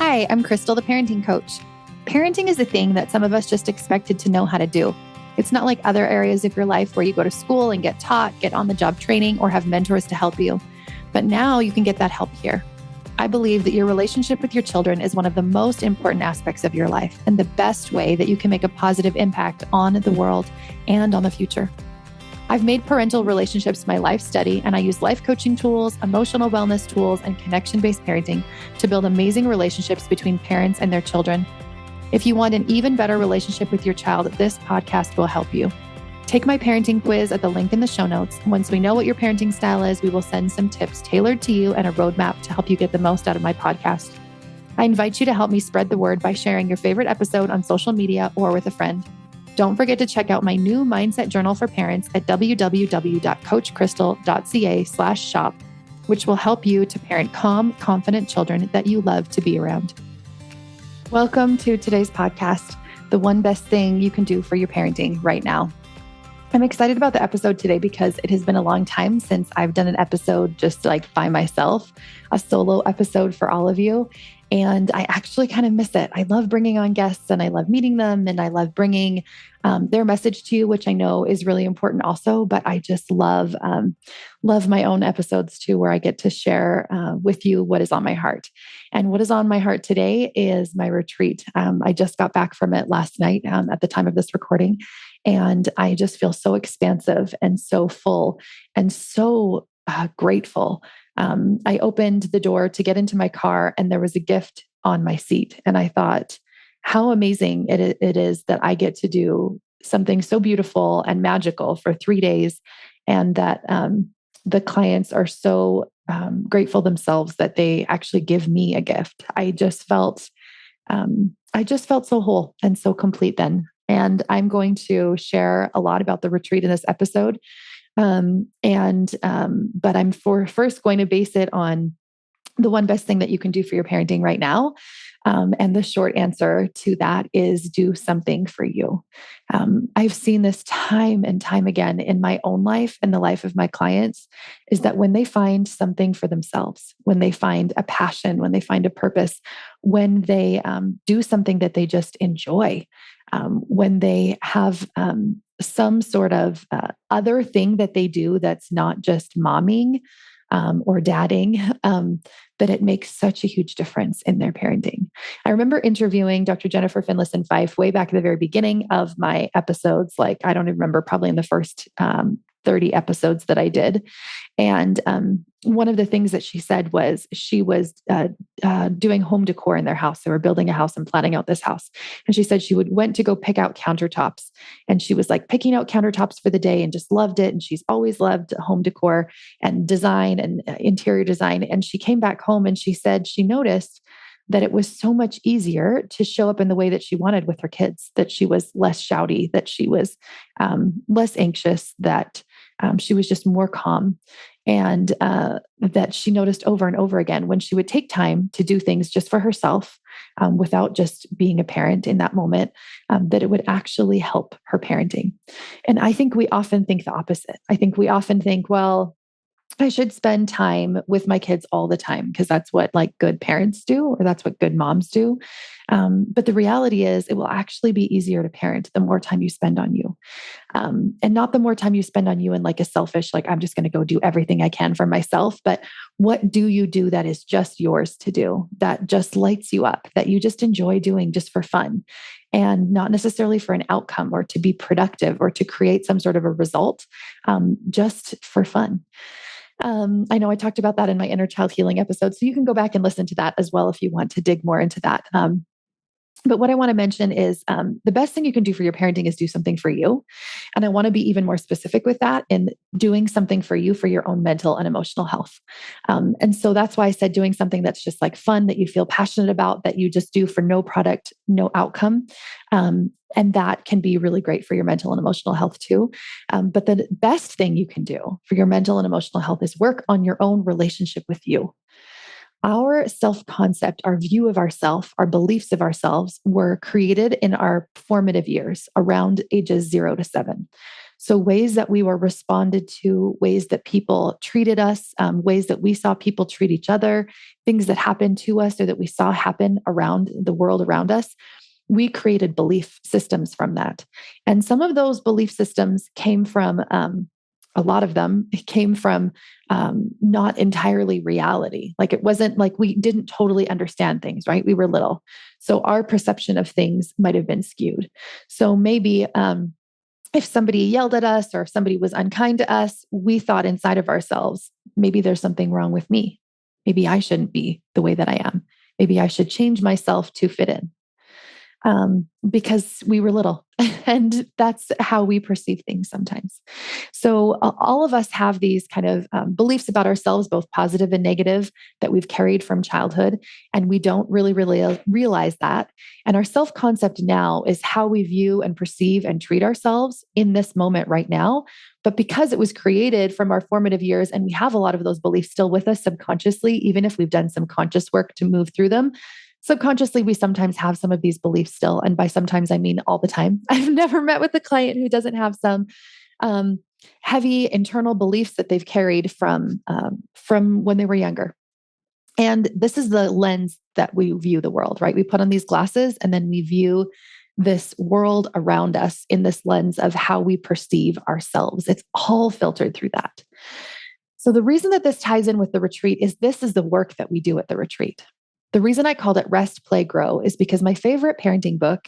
Hi, I'm Crystal, the parenting coach. Parenting is a thing that some of us just expected to know how to do. It's not like other areas of your life where you go to school and get taught, get on-the-job training, or have mentors to help you. But now you can get that help here. I believe that your relationship with your children is one of the most important aspects of your life and the best way that you can make a positive impact on the world and on the future. I've made parental relationships my life study, and I use life coaching tools, emotional wellness tools, and connection-based parenting to build amazing relationships between parents and their children. If you want an even better relationship with your child, this podcast will help you. Take my parenting quiz at the link in the show notes. Once we know what your parenting style is, we will send some tips tailored to you and a roadmap to help you get the most out of my podcast. I invite you to help me spread the word by sharing your favorite episode on social media or with a friend. Don't forget to check out my new mindset journal for parents at www.coachcrystal.ca/shop, which will help you to parent calm, confident children that you love to be around. Welcome to today's podcast, the one best thing you can do for your parenting right now. I'm excited about the episode today because it has been a long time since I've done an episode just like by myself, a solo episode for all of you. And I actually kind of miss it. I love bringing on guests and I love meeting them and I love bringing their message to you, which I know is really important also. But I just love my own episodes too, where I get to share with you what is on my heart. And what is on my heart today is my retreat. I just got back from it last night at the time of this recording. And I just feel so expansive and so full and so grateful. I opened the door to get into my car and there was a gift on my seat. And I thought, how amazing it is that I get to do something so beautiful and magical for 3 days. And that the clients are so grateful themselves that they actually give me a gift. I just felt so whole and so complete then. And I'm going to share a lot about the retreat in this episode. But I'm first going to base it on the one best thing that you can do for your parenting right now. And the short answer to that is do something for you. I've seen this time and time again in my own life and the life of my clients is that when they find something for themselves, when they find a passion, when they find a purpose, when they do something that they just enjoy, when they have some sort of other thing that they do that's not just momming or dadding, that it makes such a huge difference in their parenting. I remember interviewing Dr. Jennifer Finlayson-Fife way back at the very beginning of my episodes. Like, I don't even remember, probably in the first 30 episodes that I did. And one of the things that she said was she was doing home decor in their house. They were building a house and planning out this house. And she said she went to go pick out countertops. And she was like picking out countertops for the day and just loved it. And she's always loved home decor and design and interior design. And she came back home and she said she noticed that it was so much easier to show up in the way that she wanted with her kids, that she was less shouty, that she was less anxious, that she was just more calm. And that she noticed over and over again when she would take time to do things just for herself without just being a parent in that moment, that it would actually help her parenting. And I think we often think the opposite. I think we often think, well, I should spend time with my kids all the time because that's what like good parents do, or that's what good moms do. But the reality is it will actually be easier to parent the more time you spend on you. And not the more time you spend on you in like a selfish, like I'm just going to go do everything I can for myself. But what do you do that is just yours to do, that just lights you up, that you just enjoy doing just for fun and not necessarily for an outcome or to be productive or to create some sort of a result, just for fun. I know I talked about that in my inner child healing episode, so you can go back and listen to that as well if you want to dig more into that. But what I want to mention is the best thing you can do for your parenting is do something for you. And I want to be even more specific with that in doing something for you for your own mental and emotional health. And so that's why I said doing something that's just like fun, that you feel passionate about, that you just do for no product, no outcome. And that can be really great for your mental and emotional health too. But the best thing you can do for your mental and emotional health is work on your own relationship with you. Our self-concept, our view of ourself, our beliefs of ourselves were created in our formative years around ages 0 to 7. So ways that we were responded to, ways that people treated us, ways that we saw people treat each other, things that happened to us or that we saw happen around the world around us, we created belief systems from that. And some of those belief systems came from, a lot of them came from not entirely reality. Like it wasn't like we didn't totally understand things, right? We were little. So our perception of things might have been skewed. So maybe if somebody yelled at us or if somebody was unkind to us, we thought inside of ourselves, maybe there's something wrong with me. Maybe I shouldn't be the way that I am. Maybe I should change myself to fit in, because we were little. And that's how we perceive things sometimes. So all of us have these kind of beliefs about ourselves, both positive and negative, that we've carried from childhood. And we don't really realize that. And our self-concept now is how we view and perceive and treat ourselves in this moment right now. But because it was created from our formative years, and we have a lot of those beliefs still with us subconsciously, even if we've done some conscious work to move through them, subconsciously, we sometimes have some of these beliefs still. And by sometimes, I mean all the time. I've never met with a client who doesn't have some heavy internal beliefs that they've carried from when they were younger. And this is the lens that we view the world, right? We put on these glasses and then we view this world around us in this lens of how we perceive ourselves. It's all filtered through that. So the reason that this ties in with the retreat is this is the work that we do at the retreat. The reason I called it Rest, Play, Grow is because my favorite parenting book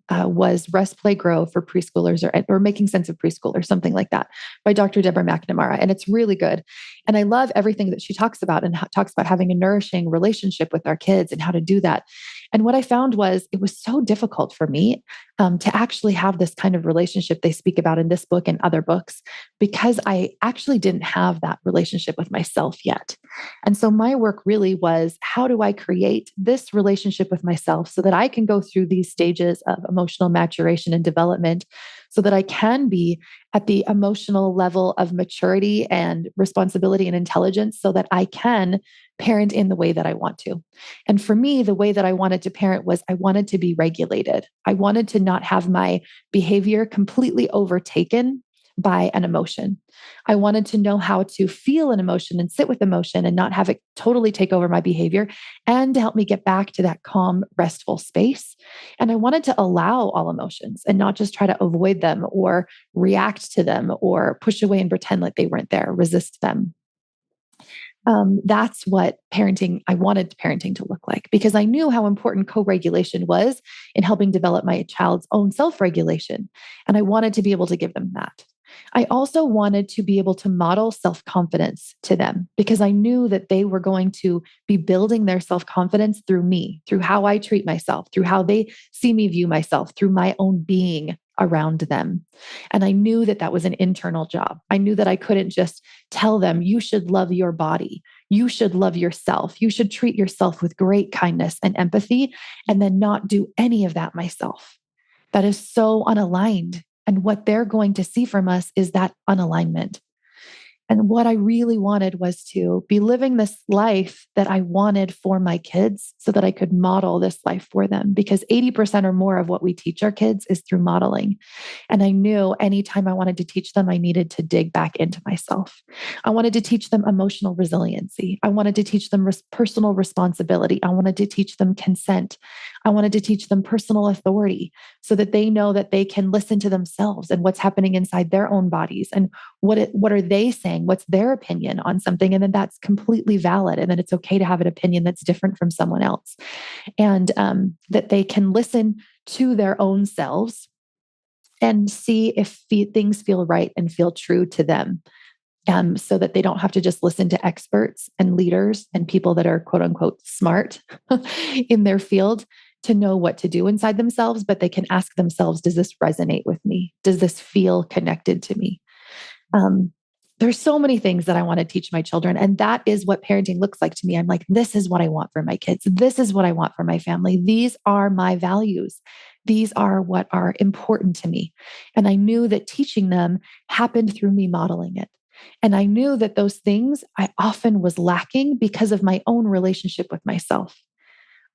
was Rest, Play, Grow for preschoolers or Making Sense of Preschool or something like that by Dr. Deborah McNamara. And it's really good. And I love everything that she talks about and talks about having a nourishing relationship with our kids and how to do that. And what I found was it was so difficult for me to actually have this kind of relationship they speak about in this book and other books, because I actually didn't have that relationship with myself yet. And so my work really was, how do I create this relationship with myself so that I can go through these stages of emotional maturation and development so that I can be at the emotional level of maturity and responsibility and intelligence so that I can parent in the way that I want to. And for me, the way that I wanted to parent was I wanted to be regulated. I wanted to not have my behavior completely overtaken by an emotion. I wanted to know how to feel an emotion and sit with emotion and not have it totally take over my behavior, and to help me get back to that calm, restful space. And I wanted to allow all emotions and not just try to avoid them or react to them or push away and pretend like they weren't there, resist them. That's what I wanted parenting to look like, because I knew how important co-regulation was in helping develop my child's own self-regulation. And I wanted to be able to give them that. I also wanted to be able to model self-confidence to them, because I knew that they were going to be building their self-confidence through me, through how I treat myself, through how they see me view myself, through my own being around them. And I knew that that was an internal job. I knew that I couldn't just tell them, you should love your body. You should love yourself. You should treat yourself with great kindness and empathy, and then not do any of that myself. That is so unaligned. And what they're going to see from us is that unalignment. And what I really wanted was to be living this life that I wanted for my kids so that I could model this life for them. Because 80% or more of what we teach our kids is through modeling. And I knew anytime I wanted to teach them, I needed to dig back into myself. I wanted to teach them emotional resiliency. I wanted to teach them personal responsibility. I wanted to teach them consent. I wanted to teach them personal authority so that they know that they can listen to themselves and what's happening inside their own bodies and what are they saying? What's their opinion on something? And then that's completely valid. And then it's okay to have an opinion that's different from someone else. And that they can listen to their own selves and see if things feel right and feel true to them. So that they don't have to just listen to experts and leaders and people that are quote unquote smart in their field to know what to do inside themselves, but they can ask themselves, does this resonate with me? Does this feel connected to me? There's so many things that I want to teach my children. And that is what parenting looks like to me. I'm like, this is what I want for my kids. This is what I want for my family. These are my values. These are what are important to me. And I knew that teaching them happened through me modeling it. And I knew that those things I often was lacking because of my own relationship with myself.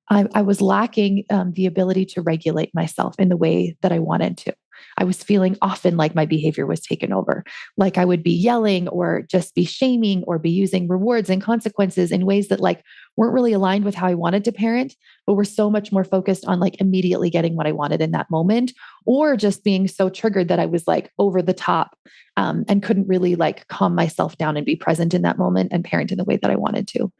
I was lacking the ability to regulate myself in the way that I wanted to. I was feeling often like my behavior was taken over, like I would be yelling or just be shaming or be using rewards and consequences in ways that like weren't really aligned with how I wanted to parent, but were so much more focused on like immediately getting what I wanted in that moment, or just being so triggered that I was like over the top and couldn't really like calm myself down and be present in that moment and parent in the way that I wanted to.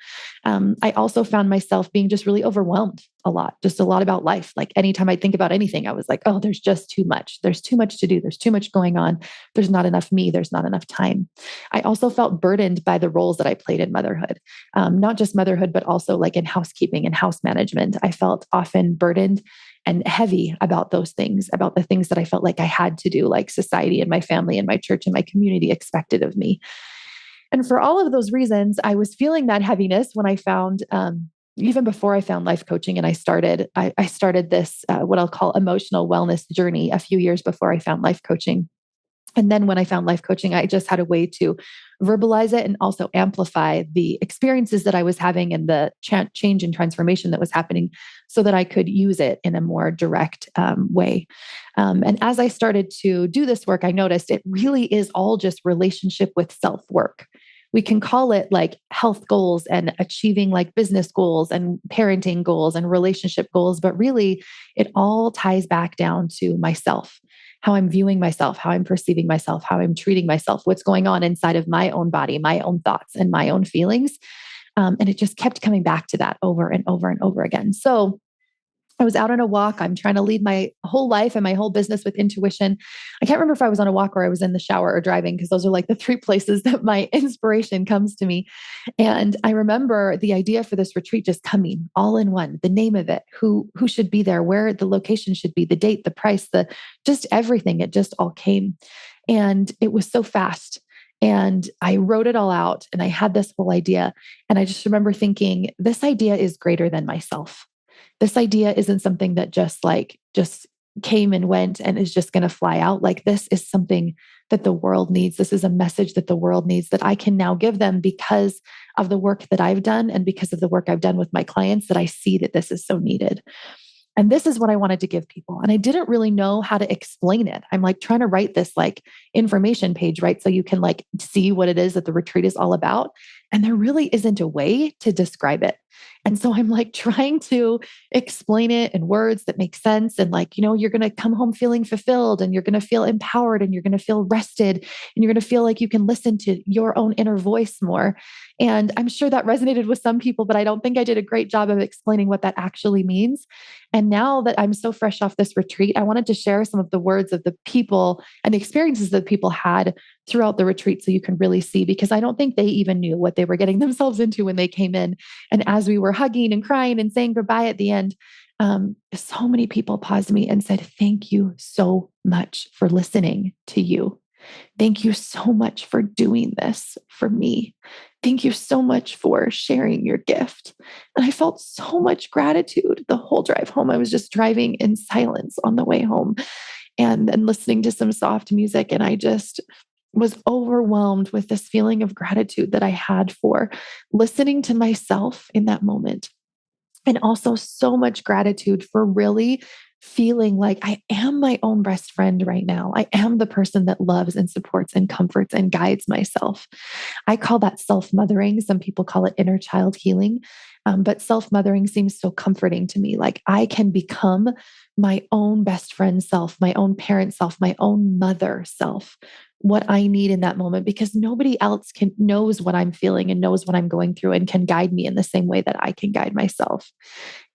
I also found myself being just really overwhelmed a lot, just a lot about life. Like anytime I think about anything, I was like, oh, there's just too much. There's too much to do. There's too much going on. There's not enough me. There's not enough time. I also felt burdened by the roles that I played in motherhood, not just motherhood, but also like in housekeeping and house management. I felt often burdened and heavy about those things, about the things that I felt like I had to do, like society and my family and my church and my community expected of me. And for all of those reasons, I was feeling that heaviness when I found, even before I found life coaching, and I started this, what I'll call emotional wellness journey a few years before I found life coaching. And then when I found life coaching, I just had a way to verbalize it and also amplify the experiences that I was having and the change and transformation that was happening so that I could use it in a more direct way. And as I started to do this work, I noticed it really is all just relationship with self-work. We can call it like health goals and achieving like business goals and parenting goals and relationship goals, but really it all ties back down to myself, how I'm viewing myself, how I'm perceiving myself, how I'm treating myself, what's going on inside of my own body, my own thoughts and my own feelings. And it just kept coming back to that over and over and over again. So I was out on a walk. I'm trying to lead my whole life and my whole business with intuition. I can't remember if I was on a walk or I was in the shower or driving, because those are like the three places that my inspiration comes to me. And I remember the idea for this retreat just coming all in one, the name of it, who should be there, where the location should be, the date, the price, the just everything. It just all came. And it was so fast. And I wrote it all out and I had this whole idea. And I just remember thinking, this idea is greater than myself. This idea isn't something that just came and went and is just going to fly out. Like this is something that the world needs. This is a message that the world needs that I can now give them because of the work that I've done and because of the work I've done with my clients, that I see that this is so needed. And this is what I wanted to give people. And I didn't really know how to explain it. I'm like trying to write this like information page, right? So you can like see what it is that the retreat is all about. And there really isn't a way to describe it. And so I'm like trying to explain it in words that make sense. And like, you're going to come home feeling fulfilled and you're going to feel empowered and you're going to feel rested and you're going to feel like you can listen to your own inner voice more. And I'm sure that resonated with some people, but I don't think I did a great job of explaining what that actually means. And now that I'm so fresh off this retreat, I wanted to share some of the words of the people and the experiences that people had throughout the retreat so you can really see, because I don't think they even knew what they were getting themselves into when they came in. And as we were hugging and crying and saying goodbye at the end, so many people paused me and said, thank you so much for listening to you. Thank you so much for doing this for me. Thank you so much for sharing your gift. And I felt so much gratitude the whole drive home. I was just driving in silence on the way home and then listening to some soft music. And I just was overwhelmed with this feeling of gratitude that I had for listening to myself in that moment. And also so much gratitude for really feeling like I am my own best friend right now. I am the person that loves and supports and comforts and guides myself. I call that self-mothering. Some people call it inner child healing. But self-mothering seems so comforting to me. Like I can become my own best friend self, my own parent self, my own mother self, what I need in that moment, because nobody else knows what I'm feeling and knows what I'm going through and can guide me in the same way that I can guide myself.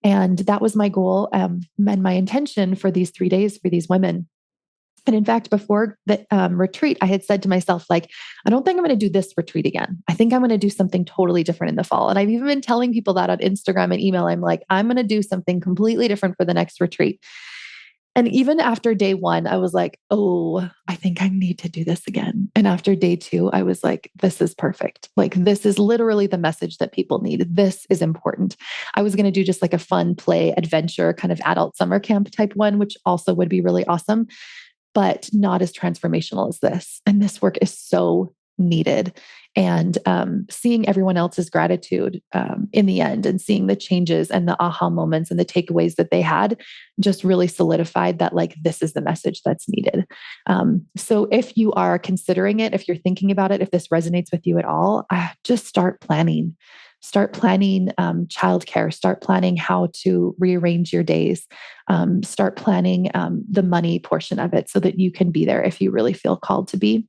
And that was my goal and my intention for these 3 days for these women. And in fact, before the retreat, I had said to myself, like, I don't think I'm going to do this retreat again. I think I'm going to do something totally different in the fall. And I've even been telling people that on Instagram and email. I'm like, I'm going to do something completely different for the next retreat. And even after day one, I was like, oh, I think I need to do this again. And after day two, I was like, this is perfect. Like, this is literally the message that people need. This is important. I was going to do just like a fun play adventure kind of adult summer camp type one, which also would be really awesome, but not as transformational as this. And this work is so needed. and seeing everyone else's gratitude in the end, and seeing the changes and the aha moments and the takeaways that they had just really solidified that like this is the message that's needed. So if you are considering it, if you're thinking about it, if this resonates with you at all, just start planning. Start planning childcare. Start planning how to rearrange your days. Start planning the money portion of it so that you can be there if you really feel called to be.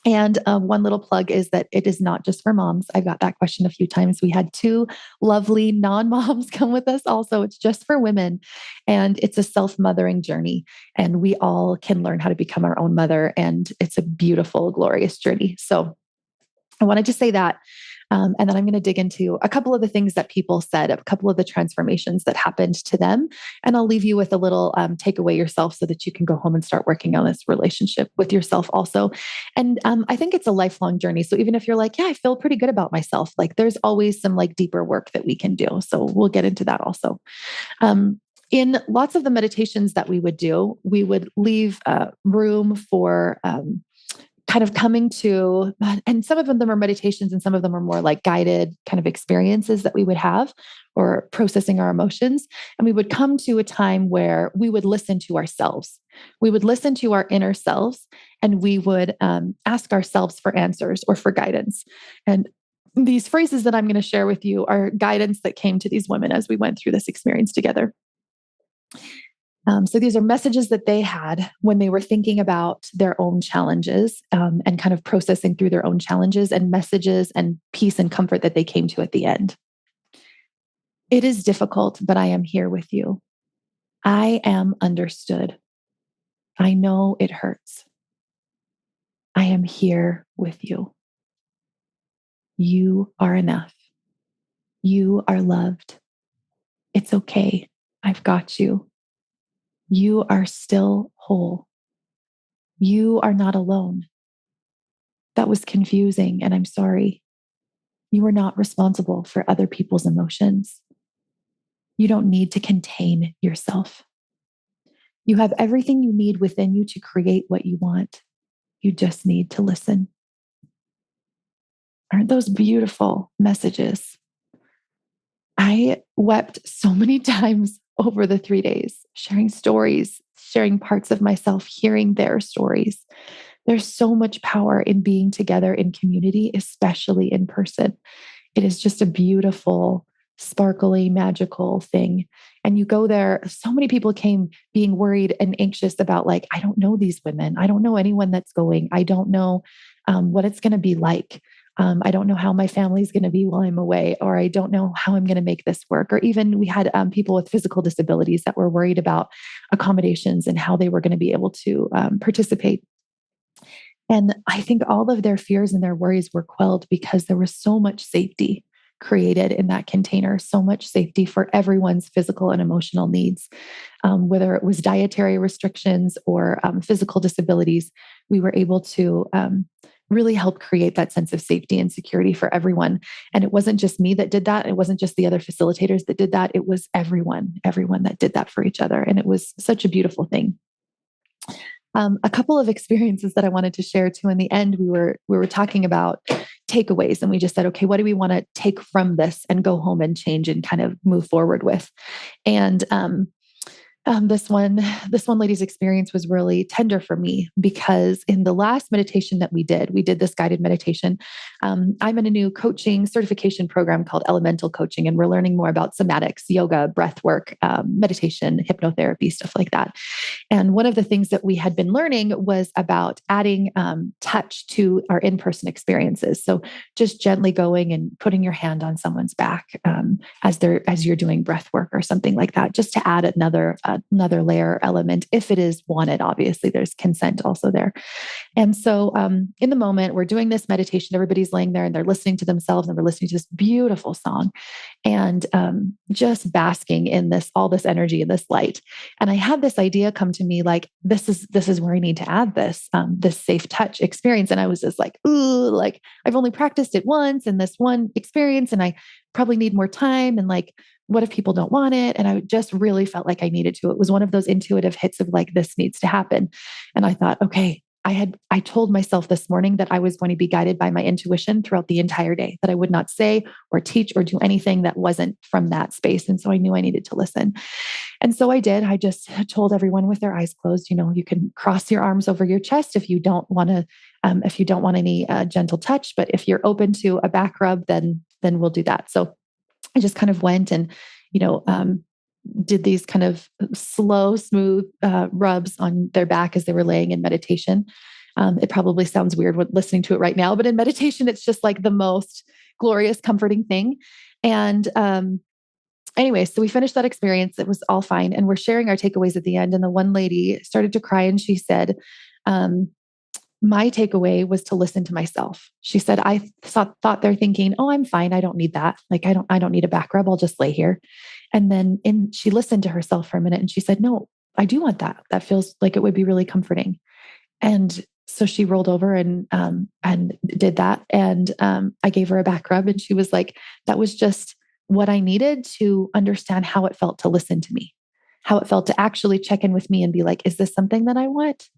And one little plug is that it is not just for moms. I got that question a few times. We had two lovely non-moms come with us also. It's just for women. And it's a self-mothering journey. And we all can learn how to become our own mother. And it's a beautiful, glorious journey. So I wanted to say that. And then I'm going to dig into a couple of the things that people said, a couple of the transformations that happened to them. And I'll leave you with a little takeaway yourself so that you can go home and start working on this relationship with yourself also. And I think it's a lifelong journey. So even if you're like, yeah, I feel pretty good about myself, like there's always some like deeper work that we can do. So we'll get into that also. In lots of the meditations that we would do, we would leave room for kind of coming to, and some of them are meditations and some of them are more like guided kind of experiences that we would have, or processing our emotions. And we would come to a time where we would listen to ourselves. We would listen to our inner selves, and we would ask ourselves for answers or for guidance. And these phrases that I'm going to share with you are guidance that came to these women as we went through this experience together. So these are messages that they had when they were thinking about their own challenges and kind of processing through their own challenges, and messages and peace and comfort that they came to at the end. It is difficult, but I am here with you. I am understood. I know it hurts. I am here with you. You are enough. You are loved. It's okay. I've got you. You are still whole. You are not alone. That was confusing, and I'm sorry. You are not responsible for other people's emotions. You don't need to contain yourself. You have everything you need within you to create what you want. You just need to listen. Aren't those beautiful messages? I wept so many times over the 3 days, sharing stories, sharing parts of myself, hearing their stories. There's so much power in being together in community, especially in person. It is just a beautiful, sparkly, magical thing. And you go there, so many people came being worried and anxious about, like, I don't know these women. I don't know anyone that's going. I don't know what it's going to be like. I don't know how my family's going to be while I'm away, or I don't know how I'm going to make this work. Or even we had people with physical disabilities that were worried about accommodations and how they were going to be able to participate. And I think all of their fears and their worries were quelled because there was so much safety created in that container, so much safety for everyone's physical and emotional needs. Whether it was dietary restrictions or physical disabilities, we were able to really help create that sense of safety and security for everyone. And it wasn't just me that did that. It wasn't just the other facilitators that did that. It was everyone that did that for each other. And it was such a beautiful thing. A couple of experiences that I wanted to share too. In the end, we were talking about takeaways, and we just said, okay, what do we want to take from this and go home and change and kind of move forward with? And this one lady's experience was really tender for me, because in the last meditation that we did this guided meditation. I'm in a new coaching certification program called Elemental Coaching, and we're learning more about somatics, yoga, breath work, meditation, hypnotherapy, stuff like that. And one of the things that we had been learning was about adding touch to our in-person experiences. So just gently going and putting your hand on someone's back as you're doing breath work or something like that, just to add another layer element if it is wanted. Obviously, there's consent also there. And so in the moment, we're doing this meditation, everybody's laying there and they're listening to themselves, and we're listening to this beautiful song, and just basking in all this energy and this light. And I had this idea come to me, like, this is where I need to add this safe touch experience. And I was just like, ooh, like I've only practiced it once in this one experience, and I probably need more time. And like, what if people don't want it? And I just really felt like I needed to. It was one of those intuitive hits of like, this needs to happen. And I thought, okay, I told myself this morning that I was going to be guided by my intuition throughout the entire day, that I would not say or teach or do anything that wasn't from that space. And so I knew I needed to listen. And so I did. I just told everyone with their eyes closed, you can cross your arms over your chest if you don't want to, if you don't want any gentle touch, but if you're open to a back rub, then we'll do that. So I just kind of went and, you know, did these kind of slow, smooth rubs on their back as they were laying in meditation. It probably sounds weird when listening to it right now, but in meditation, it's just like the most glorious, comforting thing. And anyway, so we finished that experience. It was all fine. And we're sharing our takeaways at the end. And the one lady started to cry and she said, my takeaway was to listen to myself. She said, I thought they're thinking, oh, I'm fine. I don't need that. Like, I don't need a back rub. I'll just lay here. And then she listened to herself for a minute and she said, no, I do want that. That feels like it would be really comforting. And so she rolled over and did that. And I gave her a back rub and she was like, that was just what I needed to understand how it felt to listen to me, how it felt to actually check in with me and be like, is this something that I want?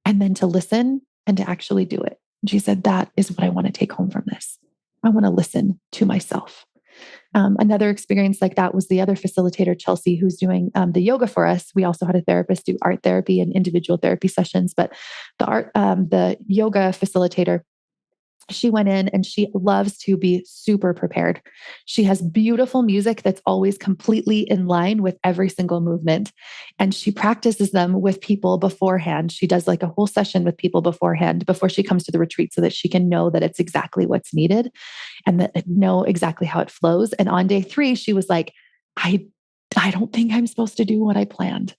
And then to listen and to actually do it. And she said, that is what I want to take home from this. I want to listen to myself. Another experience like that was the other facilitator, Chelsea, who's doing the yoga for us. We also had a therapist do art therapy and individual therapy sessions, but the yoga facilitator, she went in and she loves to be super prepared. She has beautiful music that's always completely in line with every single movement. And she practices them with people beforehand. She does like a whole session with people beforehand before she comes to the retreat so that she can know that it's exactly what's needed and that know exactly how it flows. And on day 3, she was like, I don't think I'm supposed to do what I planned.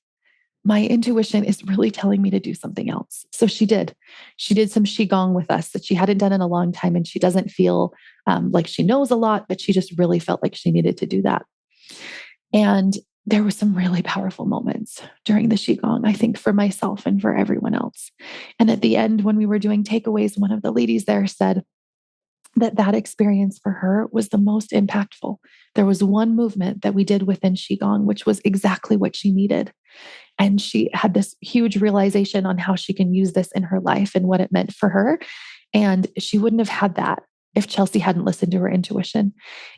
My intuition is really telling me to do something else. So she did. She did some Qigong with us that she hadn't done in a long time. And she doesn't feel like she knows a lot, but she just really felt like she needed to do that. And there were some really powerful moments during the Qigong, I think, for myself and for everyone else. And at the end, when we were doing takeaways, one of the ladies there said that experience for her was the most impactful. There was one movement that we did within Qigong, which was exactly what she needed. And she had this huge realization on how she can use this in her life and what it meant for her. And she wouldn't have had that if Chelsea hadn't listened to her intuition.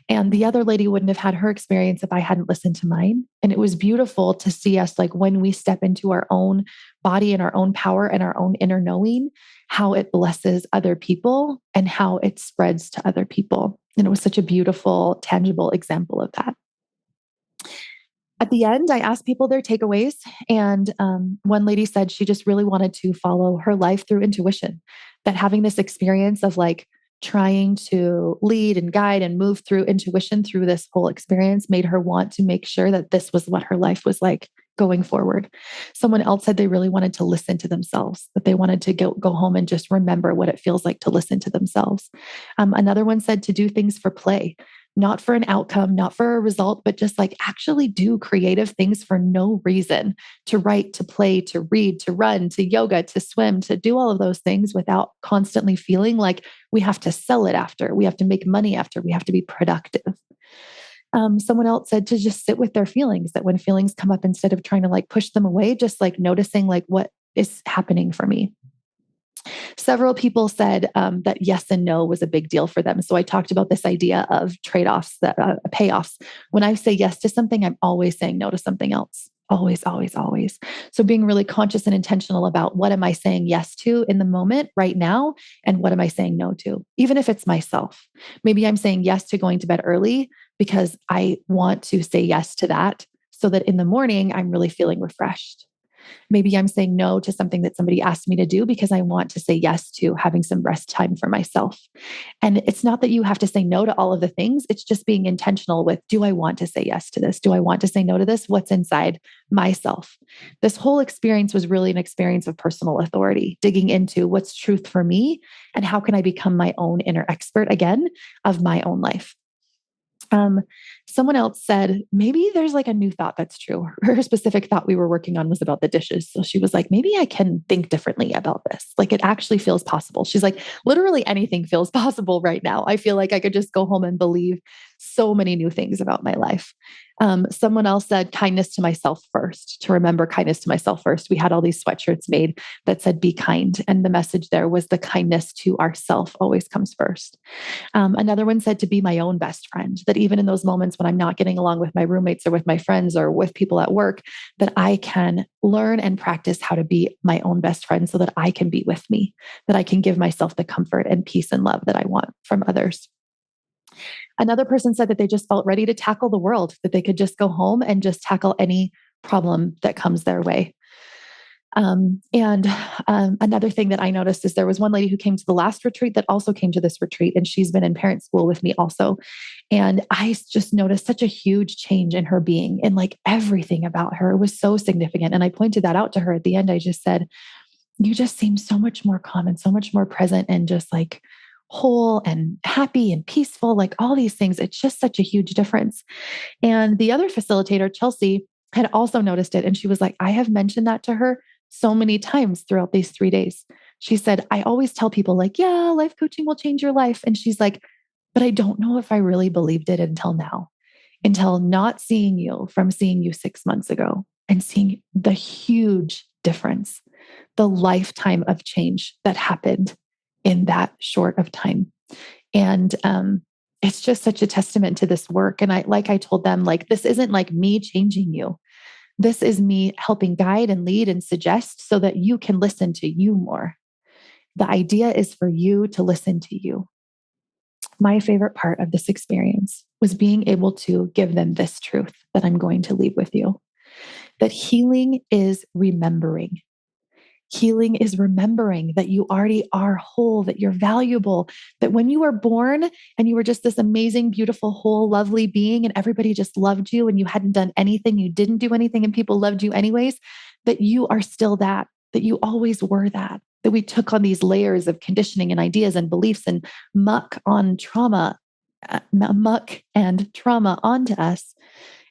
And the other lady wouldn't have had her experience if I hadn't listened to mine. And it was beautiful to see us, like when we step into our own body and our own power and our own inner knowing, how it blesses other people and how it spreads to other people. And it was such a beautiful, tangible example of that. At the end, I asked people their takeaways. And one lady said she just really wanted to follow her life through intuition, that having this experience of like trying to lead and guide and move through intuition through this whole experience made her want to make sure that this was what her life was like going forward. Someone else said they really wanted to listen to themselves, that they wanted to go home and just remember what it feels like to listen to themselves. Another one said to do things for play, not for an outcome, not for a result, but just like actually do creative things for no reason, to write, to play, to read, to run, to yoga, to swim, to do all of those things without constantly feeling like we have to sell it after, we have to make money after, we have to be productive. Someone else said to just sit with their feelings, that when feelings come up, instead of trying to like push them away, just like noticing like what is happening for me. Several people said that yes and no was a big deal for them. So I talked about this idea of trade-offs, that payoffs. When I say yes to something, I'm always saying no to something else. Always, always, always. So being really conscious and intentional about what am I saying yes to in the moment right now, and what am I saying no to, even if it's myself. Maybe I'm saying yes to going to bed early because I want to say yes to that so that in the morning I'm really feeling refreshed. Maybe I'm saying no to something that somebody asked me to do because I want to say yes to having some rest time for myself. And it's not that you have to say no to all of the things. It's just being intentional with, do I want to say yes to this? Do I want to say no to this? What's inside myself? This whole experience was really an experience of personal authority, digging into what's truth for me and how can I become my own inner expert again of my own life. Someone else said, maybe there's like a new thought that's true. Her specific thought we were working on was about the dishes. So she was like, maybe I can think differently about this. Like it actually feels possible. She's like, literally anything feels possible right now. I feel like I could just go home and believe so many new things about my life. Someone else said kindness to myself first, to remember kindness to myself first. We had all these sweatshirts made that said, be kind. And the message there was the kindness to ourself always comes first. Another one said to be my own best friend, that even in those moments when I'm not getting along with my roommates or with my friends or with people at work, that I can learn and practice how to be my own best friend so that I can be with me, that I can give myself the comfort and peace and love that I want from others. Another person said that they just felt ready to tackle the world, that they could just go home and just tackle any problem that comes their way. Another thing that I noticed is there was one lady who came to the last retreat that also came to this retreat, and she's been in parent school with me also. And I just noticed such a huge change in her being and like everything about her was so significant. And I pointed that out to her at the end. I just said, you just seem so much more calm and so much more present and just like whole and happy and peaceful, like all these things. It's just such a huge difference. And the other facilitator, Chelsea, had also noticed it. And she was like, I have mentioned that to her so many times throughout these 3 days. She said, I always tell people like, yeah, life coaching will change your life. And she's like, but I don't know if I really believed it until now, until not seeing you from seeing you 6 months ago and seeing the huge difference, the lifetime of change that happened in that short of time. And it's just such a testament to this work. And I told them, like, this isn't like me changing you. This is me helping guide and lead and suggest so that you can listen to you more. The idea is for you to listen to you. My favorite part of this experience was being able to give them this truth that I'm going to leave with you, that healing is remembering. Healing is remembering that you already are whole, that you're valuable, that when you were born and you were just this amazing, beautiful, whole, lovely being, and everybody just loved you and you hadn't done anything, you didn't do anything, and people loved you anyways, that you are still that you always were that we took on these layers of conditioning and ideas and beliefs and muck and trauma onto us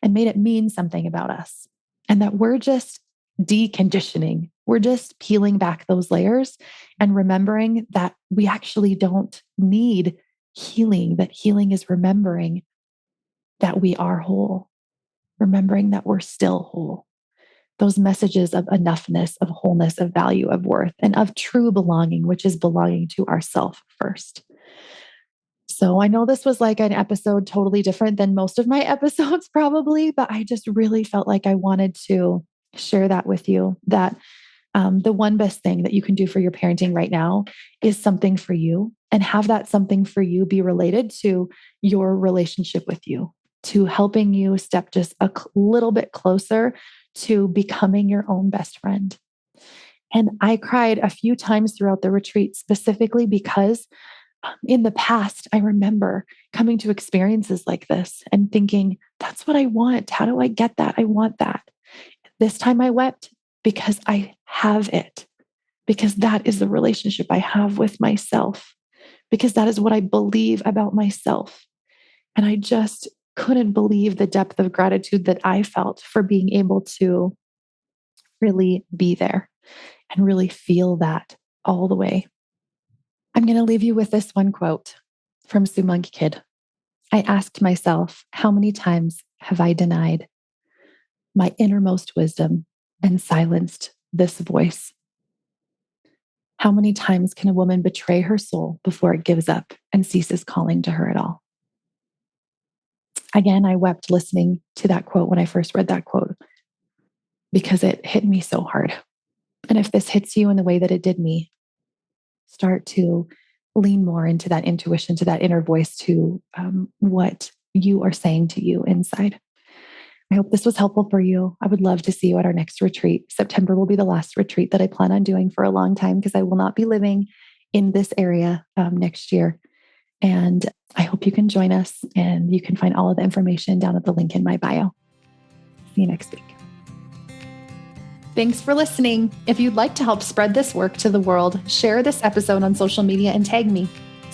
and made it mean something about us. And that we're just deconditioning. We're just peeling back those layers and remembering that we actually don't need healing, that healing is remembering that we are whole, remembering that we're still whole. Those messages of enoughness, of wholeness, of value, of worth, and of true belonging, which is belonging to ourself first. So I know this was like an episode totally different than most of my episodes probably, but I just really felt like I wanted to share that with you, that the one best thing that you can do for your parenting right now is something for you, and have that something for you be related to your relationship with you, to helping you step just a little bit closer to becoming your own best friend. And I cried a few times throughout the retreat, specifically because in the past, I remember coming to experiences like this and thinking, that's what I want. How do I get that? I want that. This time I wept because I have it, because that is the relationship I have with myself, because that is what I believe about myself. And I just couldn't believe the depth of gratitude that I felt for being able to really be there and really feel that all the way. I'm going to leave you with this one quote from Sue Monk Kidd. I asked myself, how many times have I denied my innermost wisdom and silenced this voice? How many times can a woman betray her soul before it gives up and ceases calling to her at all? Again, I wept listening to that quote when I first read that quote because it hit me so hard. And if this hits you in the way that it did me, start to lean more into that intuition, to that inner voice, to what you are saying to you inside. I hope this was helpful for you. I would love to see you at our next retreat. September will be the last retreat that I plan on doing for a long time because I will not be living in this area next year. And I hope you can join us, and you can find all of the information down at the link in my bio. See you next week. Thanks for listening. If you'd like to help spread this work to the world, share this episode on social media and tag me.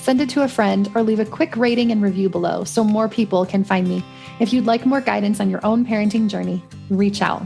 send it to a friend, or leave a quick rating and review below so more people can find me. If you'd like more guidance on your own parenting journey, reach out.